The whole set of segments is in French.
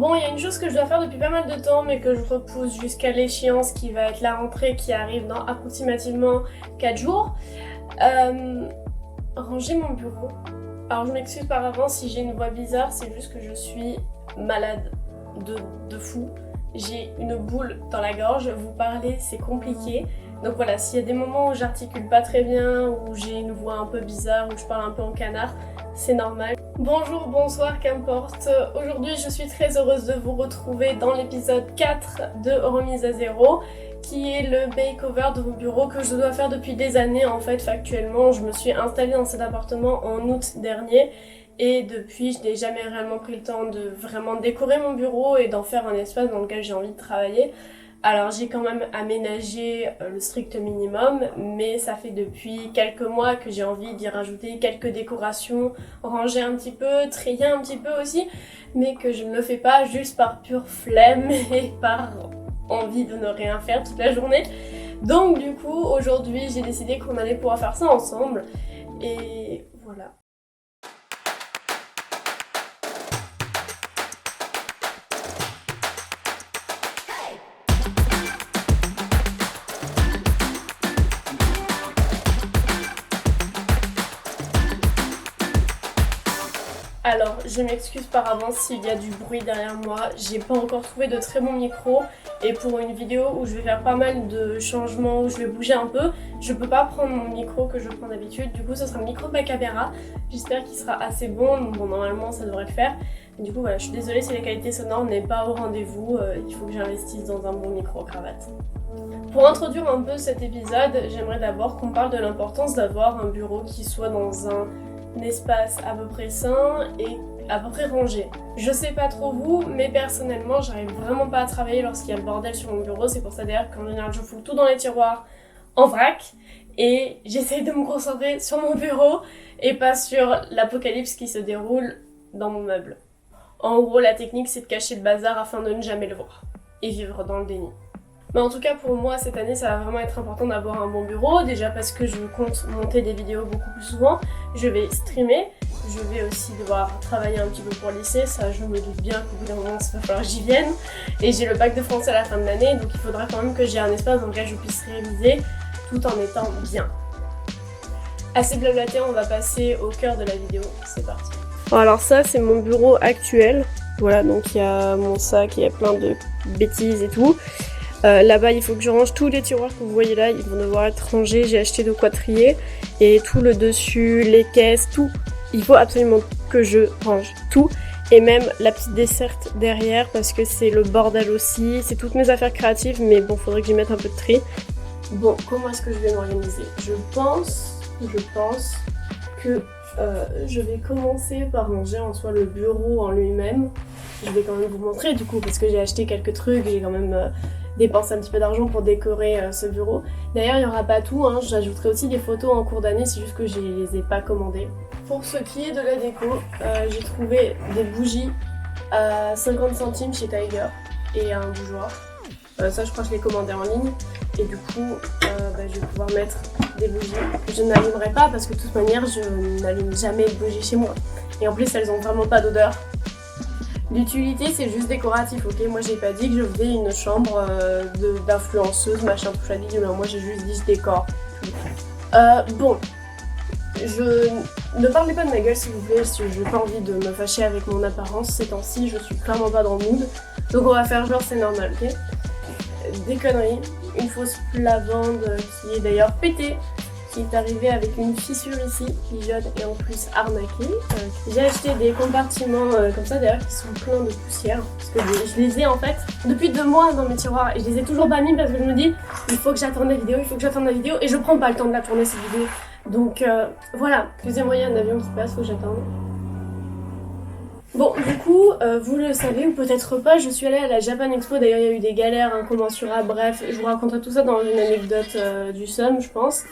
Bon, il y a une chose que je dois faire depuis pas mal de temps mais que je repousse jusqu'à l'échéance qui va être la rentrée qui arrive dans approximativement 4 jours. Ranger mon bureau. Alors je m'excuse par avance si j'ai une voix bizarre, c'est juste que je suis malade de fou. J'ai une boule dans la gorge, vous parler c'est compliqué. Donc voilà, s'il y a des moments où j'articule pas très bien, où j'ai une voix un peu bizarre, où je parle un peu en canard, c'est normal. Bonjour, bonsoir, qu'importe. Aujourd'hui je suis très heureuse de vous retrouver dans l'épisode 4 de Remise à zéro, qui est le makeover de mon bureau que je dois faire depuis des années en fait factuellement. Je me suis installée dans cet appartement en août dernier et depuis je n'ai jamais réellement pris le temps de vraiment décorer mon bureau et d'en faire un espace dans lequel j'ai envie de travailler. Alors j'ai quand même aménagé le strict minimum, mais ça fait depuis quelques mois que j'ai envie d'y rajouter quelques décorations, ranger un petit peu, trier un petit peu aussi, mais que je ne le fais pas juste par pure flemme et par envie de ne rien faire toute la journée. Donc du coup aujourd'hui j'ai décidé qu'on allait pouvoir faire ça ensemble et voilà. Alors, je m'excuse par avance s'il y a du bruit derrière moi, j'ai pas encore trouvé de très bon micro et pour une vidéo où je vais faire pas mal de changements, où je vais bouger un peu, je peux pas prendre mon micro que je prends d'habitude, du coup ce sera le micro de ma caméra, j'espère qu'il sera assez bon, normalement ça devrait le faire. Et du coup voilà, je suis désolée si la qualité sonore n'est pas au rendez-vous, il faut que j'investisse dans un bon micro cravate. Pour introduire un peu cet épisode, j'aimerais d'abord qu'on parle de l'importance d'avoir un bureau qui soit dans un espace à peu près sain et à peu près rangé. Je sais pas trop vous, mais personnellement j'arrive vraiment pas à travailler lorsqu'il y a le bordel sur mon bureau, c'est pour ça d'ailleurs qu'en général je fous tout dans les tiroirs en vrac et j'essaye de me concentrer sur mon bureau et pas sur l'apocalypse qui se déroule dans mon meuble. En gros la technique c'est de cacher le bazar afin de ne jamais le voir et vivre dans le déni. Mais en tout cas pour moi cette année ça va vraiment être important d'avoir un bon bureau, déjà parce que je compte monter des vidéos beaucoup plus souvent, je vais streamer, je vais aussi devoir travailler un petit peu pour le lycée, ça je me doute bien qu'au bout d'un moment ça va falloir que j'y vienne, et j'ai le bac de français à la fin de l'année donc il faudra quand même que j'ai un espace dans lequel je puisse réviser tout en étant bien. Assez blablaté, on va passer au cœur de la vidéo, c'est parti. Alors ça c'est mon bureau actuel, voilà donc il y a mon sac, il y a plein de bêtises et tout. Là-bas il faut que je range tous les tiroirs que vous voyez là, ils vont devoir être rangés, j'ai acheté de quoi trier et tout le dessus, les caisses, tout, il faut absolument que je range tout et même la petite desserte derrière parce que c'est le bordel aussi, c'est toutes mes affaires créatives mais bon faudrait que j'y mette un peu de tri. Bon, comment est-ce que je vais m'organiser? Je pense que je vais commencer par ranger en soi le bureau en lui-même. Je vais quand même vous montrer du coup parce que j'ai acheté quelques trucs, j'ai quand même dépenser un petit peu d'argent pour décorer ce bureau. D'ailleurs il n'y aura pas tout, hein. J'ajouterai aussi des photos en cours d'année, c'est juste que je les ai pas commandées. Pour ce qui est de la déco, j'ai trouvé des bougies à 50 centimes chez Tiger et un bougeoir. Ça je crois que je l'ai commandé en ligne et du coup je vais pouvoir mettre des bougies. Je n'allumerai pas parce que de toute manière je n'allume jamais de bougies chez moi. Et en plus elles ont vraiment pas d'odeur. L'utilité c'est juste décoratif, ok? Moi j'ai pas dit que je faisais une chambre d'influenceuse, machin tout chadis, mais moi j'ai juste dit je décore. Bon, ne parlez pas de ma gueule s'il vous plaît, si j'ai pas envie de me fâcher avec mon apparence ces temps-ci, je suis clairement pas dans le mood. Donc on va faire genre c'est normal, ok? Des conneries, une fausse lavande qui est d'ailleurs pétée, qui est arrivée avec une fissure ici, qui jaune et en plus arnaquée. J'ai acheté des compartiments comme ça d'ailleurs qui sont pleins de poussière, parce que je les ai en fait depuis 2 mois dans mes tiroirs et je les ai toujours pas mis parce que je me dis il faut que j'attende la vidéo, et je prends pas le temps de la tourner cette vidéo. Donc voilà, excusez-moi il y a un avion qui passe, faut que j'attende. Bon, du coup, vous le savez ou peut-être pas, je suis allée à la Japan Expo, d'ailleurs il y a eu des galères incommensurables, bref, je vous raconterai tout ça dans une anecdote du SOM, je pense.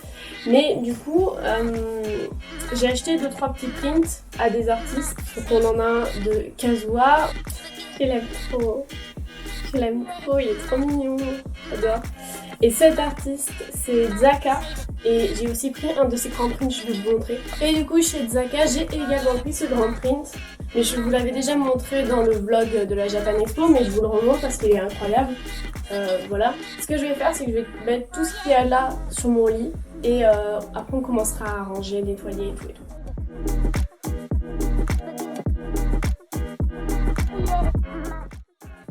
Mais du coup, j'ai acheté 2-3 petits prints à des artistes, donc on en a un de Kazuha, je l'aime trop, il est trop mignon, j'adore. Et cet artiste, c'est Zaka. Et j'ai aussi pris un de ses grands prints, je vais vous montrer. Et du coup, chez Zaka, j'ai également pris ce grand print. Mais je vous l'avais déjà montré dans le vlog de la Japan Expo, mais je vous le remontre parce qu'il est incroyable. Voilà. Ce que je vais faire, c'est que je vais mettre tout ce qu'il y a là sur mon lit. Et après, on commencera à ranger, nettoyer et tout et tout.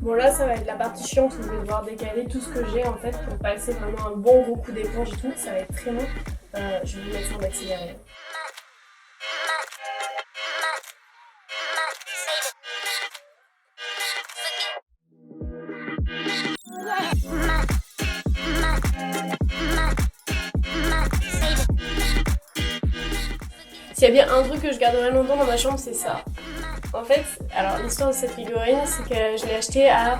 Bon là ça va être la partie chiante où je vais devoir décaler tout ce que j'ai en fait pour passer vraiment un bon gros coup d'éponge et tout, ça va être très long. Je vais vous mettre en accéléré. S'il y a bien un truc que je garderai longtemps dans ma chambre, c'est ça. En fait, alors l'histoire de cette figurine, c'est que je l'ai achetée à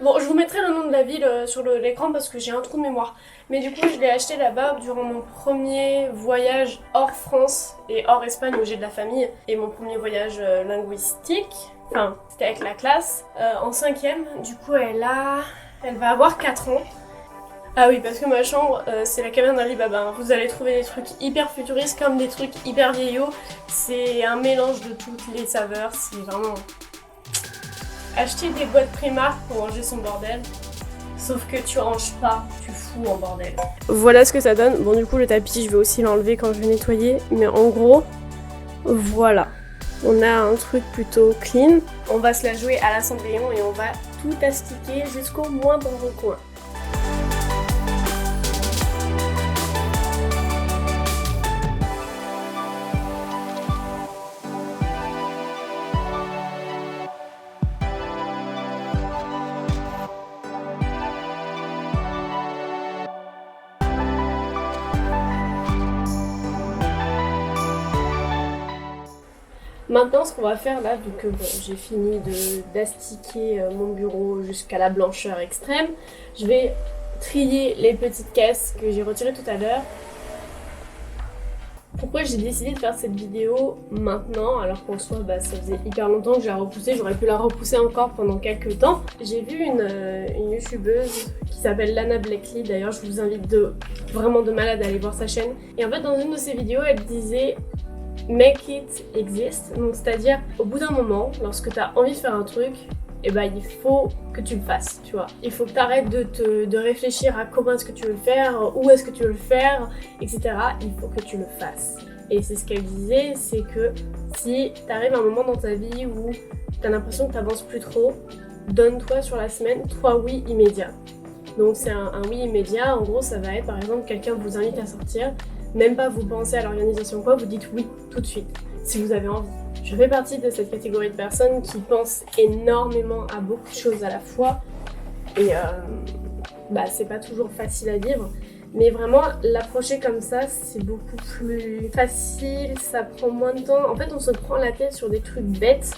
Bon, je vous mettrai le nom de la ville sur l'écran parce que j'ai un trou de mémoire. Mais du coup, je l'ai acheté là-bas durant mon premier voyage hors France et hors Espagne où j'ai de la famille. Et mon premier voyage linguistique, enfin, c'était avec la classe, en 5e. Du coup, elle va avoir 4 ans. Ah oui, parce que ma chambre, c'est la caverne d'Alibaba. Vous allez trouver des trucs hyper futuristes comme des trucs hyper vieillots. C'est un mélange de toutes les saveurs, c'est vraiment... Acheter des boîtes Primark pour ranger son bordel. Sauf que tu ranges pas, tu fous en bordel. Voilà ce que ça donne. Bon du coup le tapis je vais aussi l'enlever quand je vais nettoyer. Mais en gros, voilà. On a un truc plutôt clean. On va se la jouer à la Cendrillon et on va tout astiquer jusqu'au moindre coin. Maintenant, ce qu'on va faire là, vu que bon, j'ai fini d'astiquer mon bureau jusqu'à la blancheur extrême, je vais trier les petites caisses que j'ai retirées tout à l'heure. Pourquoi j'ai décidé de faire cette vidéo maintenant, alors qu'en soi, ça faisait hyper longtemps que je la repoussais, j'aurais pu la repousser encore pendant quelques temps. J'ai vu une youtubeuse qui s'appelle Lana Blakely, d'ailleurs je vous invite vraiment de malade à aller voir sa chaîne. Et en fait, dans une de ses vidéos, elle disait... Make it exist, donc c'est-à-dire au bout d'un moment, lorsque tu as envie de faire un truc, il faut que tu le fasses, tu vois. Il faut que tu arrêtes de réfléchir à comment est-ce que tu veux le faire, où est-ce que tu veux le faire, etc. Il faut que tu le fasses. Et c'est ce qu'elle disait, c'est que si tu arrives à un moment dans ta vie où tu as l'impression que tu n'avances plus trop, donne-toi sur la semaine 3 oui immédiats. Donc c'est un oui immédiat, en gros ça va être par exemple quelqu'un vous invite à sortir, même pas vous pensez à l'organisation quoi, vous dites oui tout de suite, si vous avez envie. Je fais partie de cette catégorie de personnes qui pensent énormément à beaucoup de choses à la fois et c'est pas toujours facile à vivre, mais vraiment l'approcher comme ça c'est beaucoup plus facile, ça prend moins de temps. En fait on se prend la tête sur des trucs bêtes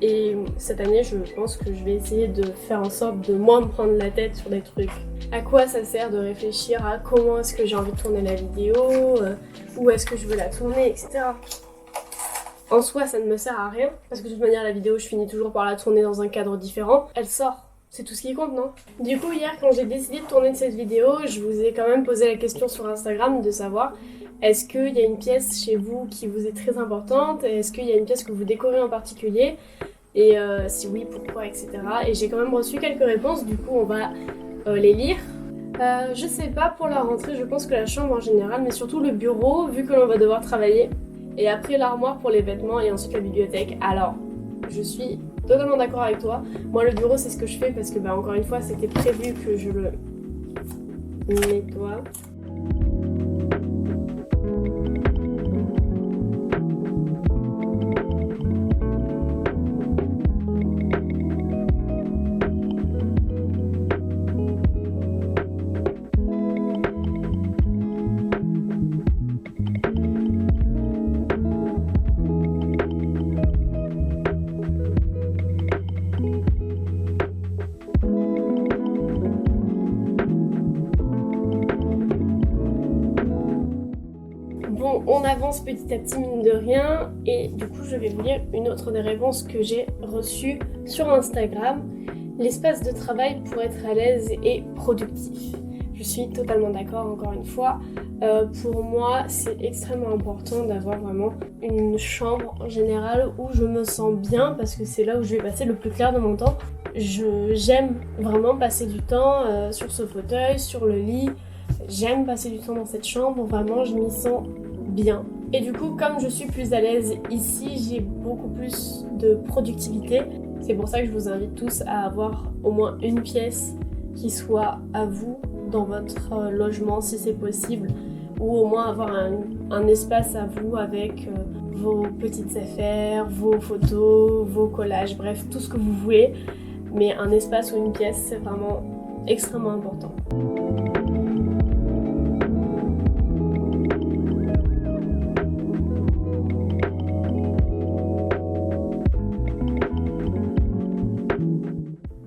et cette année je pense que je vais essayer de faire en sorte de moins me prendre la tête sur des trucs. À quoi ça sert de réfléchir à comment est-ce que j'ai envie de tourner la vidéo, où est-ce que je veux la tourner, etc. En soi, ça ne me sert à rien, parce que de toute manière, la vidéo, je finis toujours par la tourner dans un cadre différent. Elle sort, c'est tout ce qui compte, non? Du coup, hier, quand j'ai décidé de tourner cette vidéo, je vous ai quand même posé la question sur Instagram de savoir est-ce qu'il y a une pièce chez vous qui vous est très importante? Est-ce qu'il y a une pièce que vous décorez en particulier? Et si oui, pourquoi, etc. Et j'ai quand même reçu quelques réponses, du coup, on va... les lire. Je sais pas pour la rentrée, je pense que la chambre en général, mais surtout le bureau, vu que l'on va devoir travailler. Et après l'armoire pour les vêtements et ensuite la bibliothèque. Alors, je suis totalement d'accord avec toi. Moi, le bureau, c'est ce que je fais parce que, encore une fois, c'était prévu que je le nettoie. Bon, on avance petit à petit mine de rien et du coup je vais vous lire une autre des réponses que j'ai reçues sur Instagram, l'espace de travail pour être à l'aise et productif. Je suis totalement d'accord, encore une fois. Pour moi, c'est extrêmement important d'avoir vraiment une chambre en général où je me sens bien parce que c'est là où je vais passer le plus clair de mon temps. J'aime vraiment passer du temps sur ce fauteuil, sur le lit. J'aime passer du temps dans cette chambre, vraiment je m'y sens bien. Et du coup, comme je suis plus à l'aise ici, j'ai beaucoup plus de productivité. C'est pour ça que je vous invite tous à avoir au moins une pièce qui soit à vous dans votre logement si c'est possible, ou au moins avoir un espace à vous avec vos petites affaires, vos photos, vos collages, bref, tout ce que vous voulez. Mais un espace ou une pièce, c'est vraiment extrêmement important.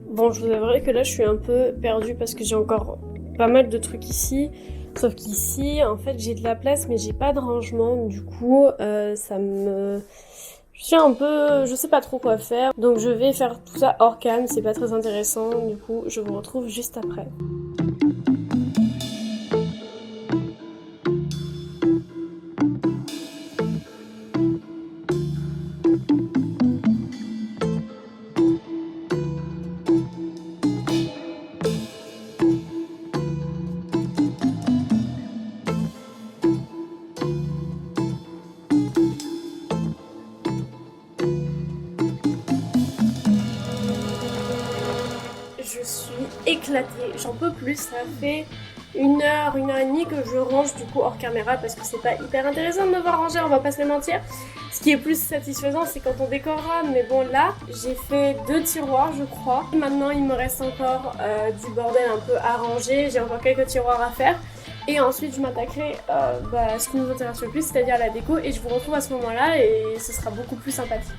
Bon, je vous avouerai que là, je suis un peu perdue parce que j'ai encore pas mal de trucs ici. Sauf qu'ici, en fait, j'ai de la place, mais j'ai pas de rangement. Du coup, je suis un peu... Je sais pas trop quoi faire. Donc, je vais faire tout ça hors cam. C'est pas très intéressant. Du coup, je vous retrouve juste après. Je suis éclatée, j'en peux plus, ça fait une heure et demie que je range du coup hors caméra parce que c'est pas hyper intéressant de me voir ranger, on va pas se les mentir. Ce qui est plus satisfaisant c'est quand on décorera, mais bon là j'ai fait 2 tiroirs je crois. Maintenant il me reste encore du bordel un peu à ranger, j'ai encore quelques tiroirs à faire. Et ensuite je m'attaquerai à ce qui nous intéresse le plus, c'est-à-dire la déco, et je vous retrouve à ce moment-là et ce sera beaucoup plus sympathique.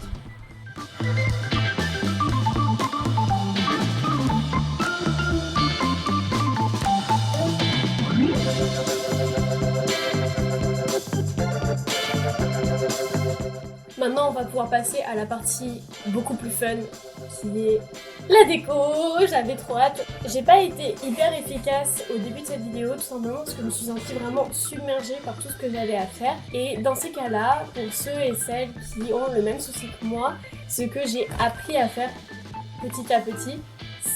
Maintenant, on va pouvoir passer à la partie beaucoup plus fun, qui est la déco. J'avais trop hâte. J'ai pas été hyper efficace au début de cette vidéo, tout simplement parce que je me suis sentie vraiment submergée par tout ce que j'avais à faire. Et dans ces cas-là, pour ceux et celles qui ont le même souci que moi, ce que j'ai appris à faire petit à petit,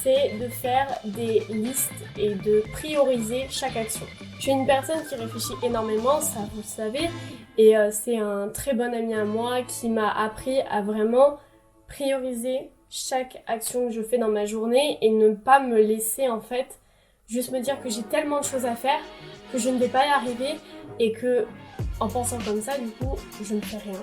c'est de faire des listes et de prioriser chaque action. Je suis une personne qui réfléchit énormément, ça vous le savez, et c'est un très bon ami à moi qui m'a appris à vraiment prioriser chaque action que je fais dans ma journée et ne pas me laisser en fait juste me dire que j'ai tellement de choses à faire que je ne vais pas y arriver et que en pensant comme ça, du coup, je ne fais rien.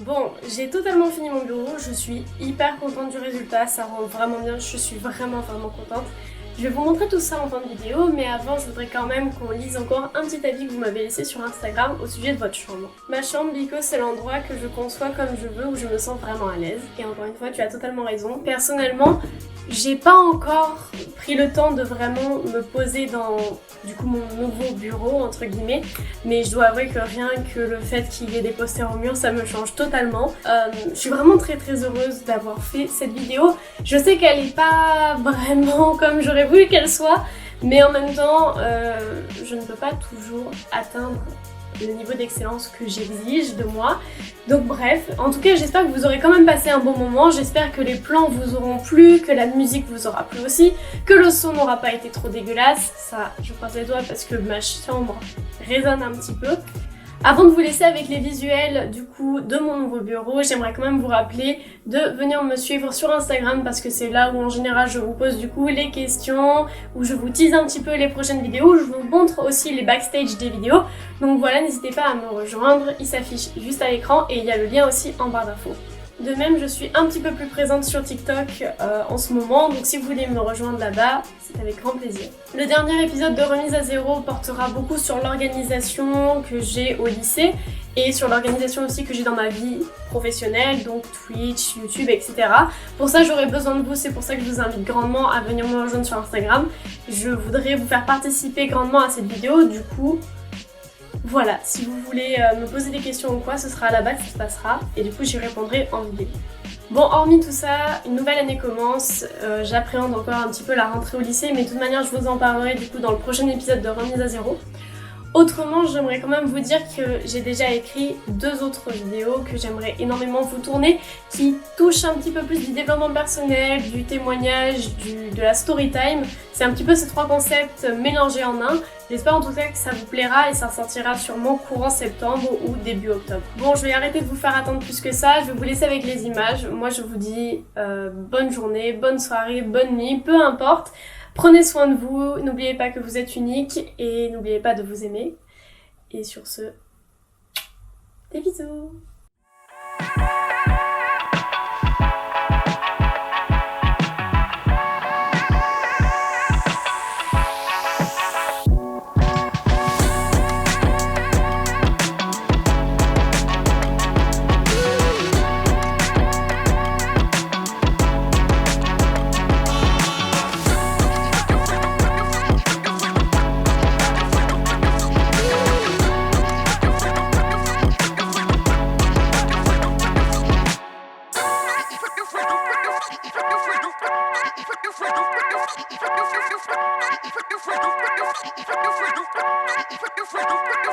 Bon, j'ai totalement fini mon bureau, je suis hyper contente du résultat, ça rend vraiment bien, je suis vraiment contente. Je vais vous montrer tout ça en fin de vidéo, mais avant je voudrais quand même qu'on lise encore un petit avis que vous m'avez laissé sur Instagram au sujet de votre chambre. Ma chambre, Biko, c'est l'endroit que je conçois comme je veux, où je me sens vraiment à l'aise. Et encore une fois, tu as totalement raison. Personnellement, j'ai pas encore pris le temps de vraiment me poser dans du coup mon nouveau bureau entre guillemets, mais je dois avouer que rien que le fait qu'il y ait des posters au mur, ça me change totalement. Je suis vraiment très heureuse d'avoir fait cette vidéo. Je sais qu'elle est pas vraiment comme j'aurais voulu qu'elle soit, mais en même temps je ne peux pas toujours atteindre le niveau d'excellence que j'exige de moi. Donc bref, en tout cas j'espère que vous aurez quand même passé un bon moment, j'espère que les plans vous auront plu, que la musique vous aura plu aussi, que le son n'aura pas été trop dégueulasse, ça je croise les doigts parce que ma chambre résonne un petit peu. Avant de vous laisser avec les visuels du coup de mon nouveau bureau, j'aimerais quand même vous rappeler de venir me suivre sur Instagram parce que c'est là où en général je vous pose du coup les questions, où je vous tease un petit peu les prochaines vidéos, où je vous montre aussi les backstage des vidéos. Donc voilà, n'hésitez pas à me rejoindre, il s'affiche juste à l'écran et il y a le lien aussi en barre d'infos. De même, je suis un petit peu plus présente sur TikTok en ce moment, donc si vous voulez me rejoindre là-bas, c'est avec grand plaisir. Le dernier épisode de Remise à zéro portera beaucoup sur l'organisation que j'ai au lycée et sur l'organisation aussi que j'ai dans ma vie professionnelle, donc Twitch, YouTube, etc. Pour ça, j'aurai besoin de vous, c'est pour ça que je vous invite grandement à venir me rejoindre sur Instagram. Je voudrais vous faire participer grandement à cette vidéo, du coup... Voilà, si vous voulez me poser des questions ou quoi, ce sera là-bas que ça se passera et du coup j'y répondrai en vidéo. Bon, hormis tout ça, une nouvelle année commence, j'appréhende encore un petit peu la rentrée au lycée, mais de toute manière je vous en parlerai du coup dans le prochain épisode de Remise à zéro. Autrement, j'aimerais quand même vous dire que j'ai déjà écrit 2 autres vidéos que j'aimerais énormément vous tourner qui touchent un petit peu plus du développement personnel, du témoignage, de la story time. C'est un petit peu ces 3 concepts mélangés en un. J'espère en tout cas que ça vous plaira et ça sortira sûrement courant septembre ou début octobre. Bon, je vais arrêter de vous faire attendre plus que ça, je vais vous laisser avec les images. Moi je vous dis bonne journée, bonne soirée, bonne nuit, peu importe. Prenez soin de vous, n'oubliez pas que vous êtes unique et n'oubliez pas de vous aimer. Et sur ce, des bisous! Freedom.